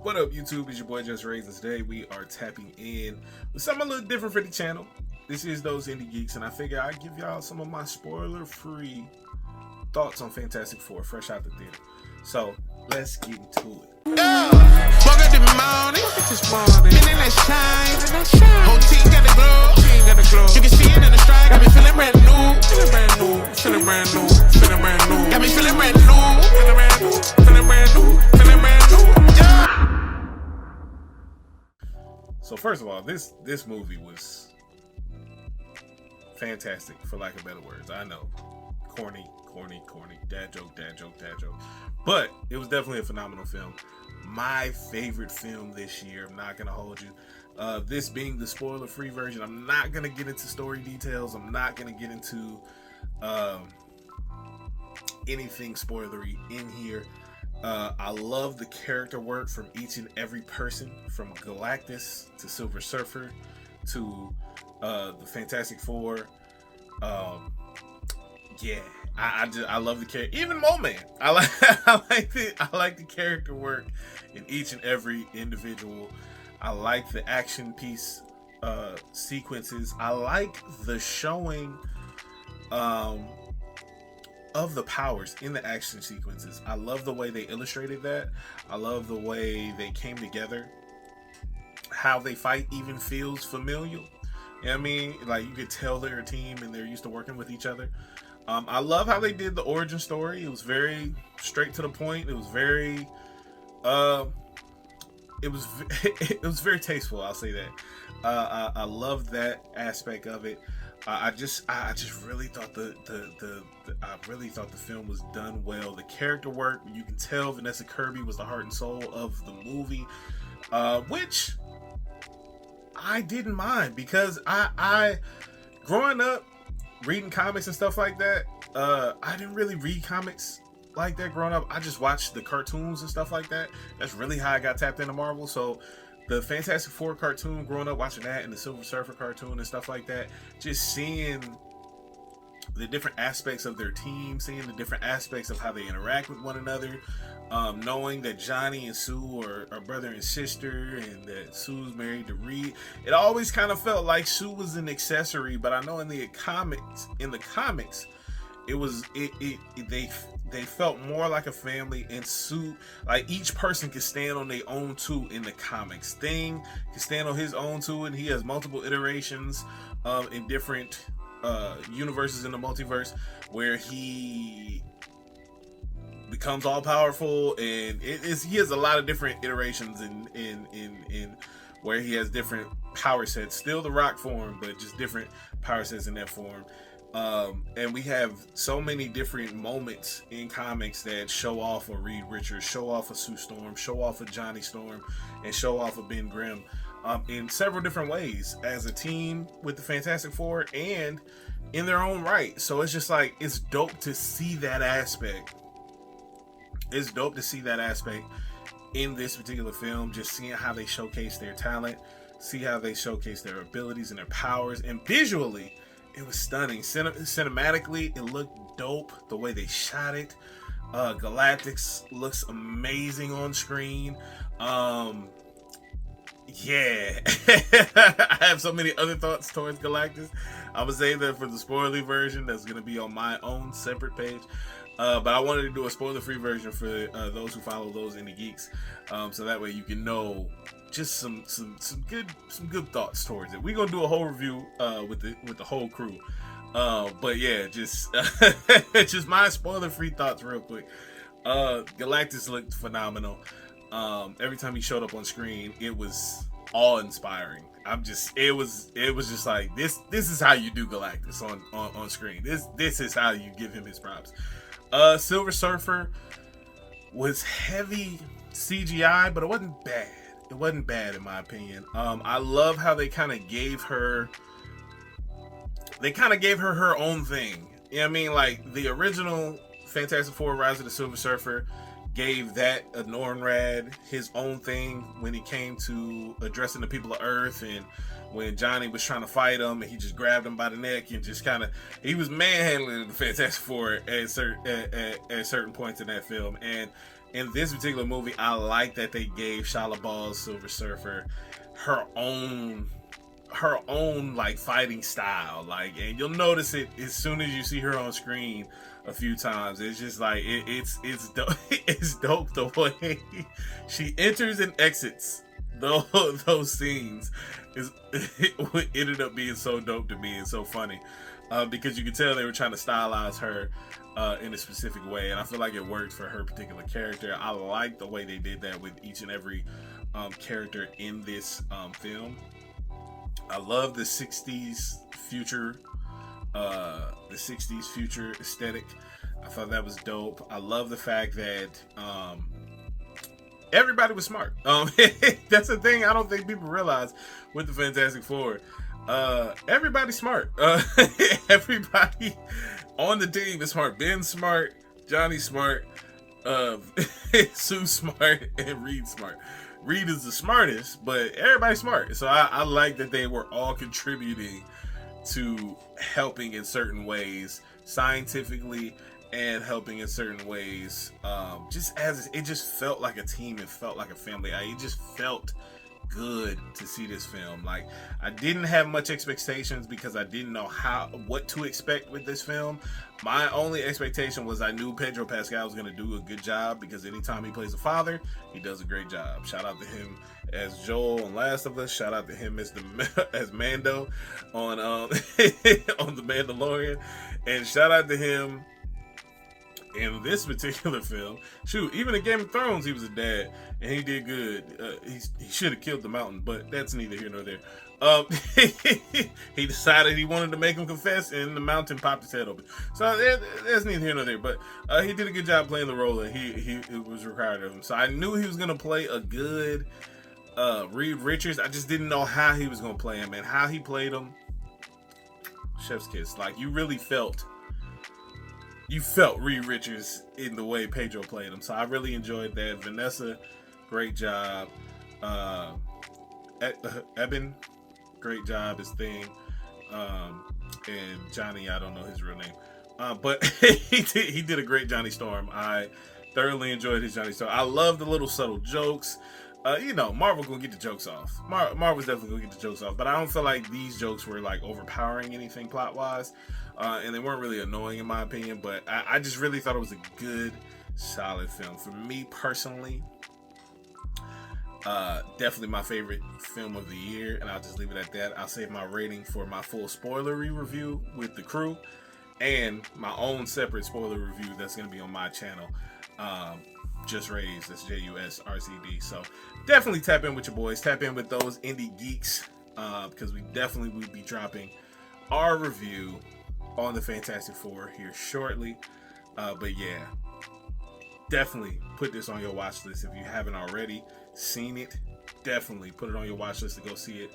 What up, YouTube? It's your boy JusRzd, and today we are tapping in with something a little different for the channel. This is Those Indie Geeks, and I figure I'd give y'all some of my spoiler-free thoughts on Fantastic Four, fresh out the theater. So, let's get into it. Woke up this morning, been in that shine, whole team got the glow, you can see it in the stride, got me feeling brand new, feeling brand new, got me feeling brand new, feeling brand new, yeah. So first of all, this movie was fantastic, for lack of better words. I know, corny, dad joke. But it was definitely a phenomenal film. My favorite film this year. I'm not gonna hold you. This being the spoiler-free version, I'm not gonna get into story details. I'm not gonna get into anything spoilery in here. I love the character work from each and every person, from Galactus to Silver Surfer to the Fantastic Four. Yeah, I love the character. Even Mole Man. I like the character work in each and every individual. I like the action piece sequences. I like the showing of the powers in the action sequences. I love the way they illustrated that. I love the way they came together. How they fight even feels familiar. You know what I mean? Like, you could tell they're a team and they're used to working with each other. I love how they did the origin story. It was very straight to the point. It was very it was very tasteful, I'll say that. I love that aspect of it. I just really thought I really thought the film was done well. The character work, you can tell Vanessa Kirby was the heart and soul of the movie, which I didn't mind, because I growing up reading comics and stuff like that, I didn't really read comics like that growing up. I just watched the cartoons and stuff like that. That's really how I got tapped into Marvel. So the Fantastic Four cartoon, growing up watching that, and the Silver Surfer cartoon and stuff like that, just seeing the different aspects of their team, seeing the different aspects of how they interact with one another, knowing that Johnny and Sue are brother and sister, and that Sue's married to Reed. It always kind of felt like Sue was an accessory, but I know in the comics, it was they felt more like a family, and Sue, like, each person can stand on their own too in the comics. Thing can stand on his own too, and he has multiple iterations in different universes in the multiverse, where he becomes all powerful, and he has a lot of different iterations in where he has different power sets. Still the Rock form, but just different power sets in that form. And we have so many different moments in comics that show off a Reed Richards, show off a Sue Storm, show off a Johnny Storm, and show off a Ben Grimm in several different ways as a team with the Fantastic Four and in their own right. So it's just like, it's dope to see that aspect. It's dope to see that aspect in this particular film, just seeing how they showcase their talent, see how they showcase their abilities and their powers, and visually, it was stunning. Cinematically, it looked dope. The way they shot it. Galactus looks amazing on screen. Yeah. I have so many other thoughts towards Galactus. I would say that for the spoiler version, that's going to be on my own separate page. But I wanted to do a spoiler-free version for those who follow Those Indie Geeks, so that way you can know just some good thoughts towards it. We're gonna do a whole review with the whole crew, but yeah, just just my spoiler-free thoughts real quick. Galactus looked phenomenal. Every time he showed up on screen, it was awe-inspiring. It was just like, this is how you do Galactus on screen. This is how you give him his props. Silver Surfer was heavy CGI, but it wasn't bad. It wasn't bad in my opinion. I love how they kind of gave her her own thing. You know what I mean? Like, the original Fantastic Four Rise of the Silver Surfer gave that Nornrad his own thing when it came to addressing the people of Earth, and when Johnny was trying to fight him and he just grabbed him by the neck and just kind of, he was manhandling the Fantastic Four at certain points in that film. And in this particular movie, I like that they gave Shia LaBeouf's Silver Surfer her own like fighting style. Like, and you'll notice it as soon as you see her on screen a few times. It's just like it's dope. It's dope the way she enters and exits those scenes. It ended up being so dope to me and so funny, because you could tell they were trying to stylize her in a specific way, and I feel like it worked for her particular character. I like the way they did that with each and every character in this film. I love the 60s future aesthetic. I thought that was dope. I love the fact that everybody was smart. That's the thing I don't think people realize with the Fantastic Four. Everybody's smart. Everybody on the team is smart. Ben's smart, Johnny's smart, Sue's smart, and Reed's smart. Reed is the smartest, but everybody's smart. So I like that they were all contributing to helping in certain ways, scientifically, and helping in certain ways. Just as it just felt like a team, it felt like a family. It just felt good to see this film. Like, I didn't have much expectations because I didn't know what to expect with this film. My only expectation was I knew Pedro Pascal was going to do a good job, because anytime he plays a father, he does a great job. Shout out to him as Joel on Last of Us. Shout out to him as Mando on on The Mandalorian, and shout out to him in this particular film. Shoot, even in Game of Thrones, he was a dad, and he did good. He should have killed the mountain, but that's neither here nor there. He decided he wanted to make him confess, and the mountain popped his head open. So that's neither here nor there. But he did a good job playing the role that it was required of him. So I knew he was gonna play a good Reed Richards. I just didn't know how he was gonna play him, and how he played him. Chef's kiss. Like, you really felt Reed Richards in the way Pedro played him. So I really enjoyed that. Vanessa, great job. Eben, great job as Thing. And Johnny, I don't know his real name. But he did a great Johnny Storm. I thoroughly enjoyed his Johnny Storm. I love the little subtle jokes. Marvel gonna get the jokes off. Marvel's definitely gonna get the jokes off. But I don't feel like these jokes were like overpowering anything plot-wise. And they weren't really annoying in my opinion, but I just really thought it was a good, solid film. For me personally, definitely my favorite film of the year, and I'll just leave it at that. I'll save my rating for my full spoilery review with the crew, and my own separate spoiler review that's going to be on my channel, JusRzd, that's JusRzd. So definitely tap in with your boys, tap in with those indie geeks, because we definitely will be dropping our review on the Fantastic Four here shortly. But yeah, definitely put this on your watch list if you haven't already seen it. Definitely put it on your watch list to go see it.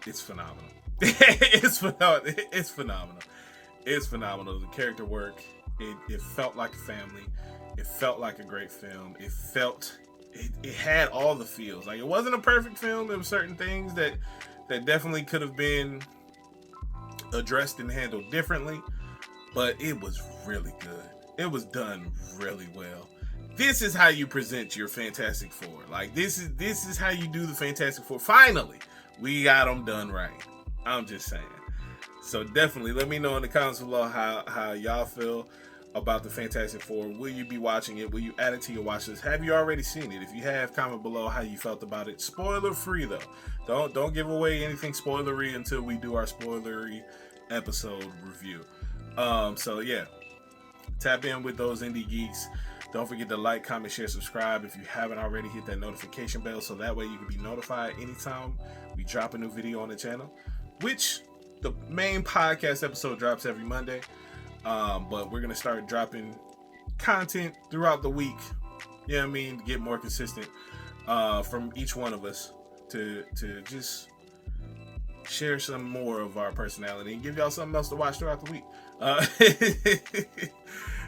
It's phenomenal. It's phenomenal. It's phenomenal. It's phenomenal. The character work, it felt like a family. It felt like a great film. It had all the feels. Like, it wasn't a perfect film. There were certain things that definitely could have been addressed and handled differently, but it was really good. It was done really well. This is how you present your Fantastic Four. Like, this is how you do the Fantastic Four. Finally, we got them done right. I'm just saying. So definitely let me know in the comments below how y'all feel about the Fantastic Four. Will you be watching it? Will you add it to your watch list? Have you already seen it? If you have, comment below how you felt about it. Spoiler free though. Don't give away anything spoilery until we do our spoilery episode review. So yeah, tap in with those indie geeks. Don't forget to like, comment, share, subscribe. If you haven't already, hit that notification bell so that way you can be notified anytime we drop a new video on the channel, which the main podcast episode drops every Monday. But we're going to start dropping content throughout the week. You know what I mean? To get more consistent from each one of us to just share some more of our personality and give y'all something else to watch throughout the week.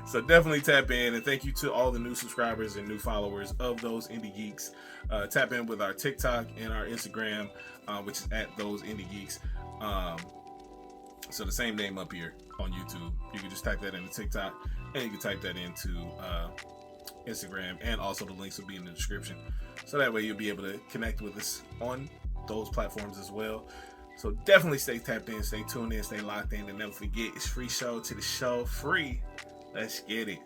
So definitely tap in, and thank you to all the new subscribers and new followers of Those Indie Geeks. Tap in with our TikTok and our Instagram, which is at Those Indie Geeks. So the same name up here on YouTube. You can just type that into TikTok, and you can type that into Instagram, and also the links will be in the description. So that way you'll be able to connect with us on those platforms as well. So definitely stay tapped in, stay tuned in, stay locked in, and never forget, it's free show to the show. Free. Let's get it.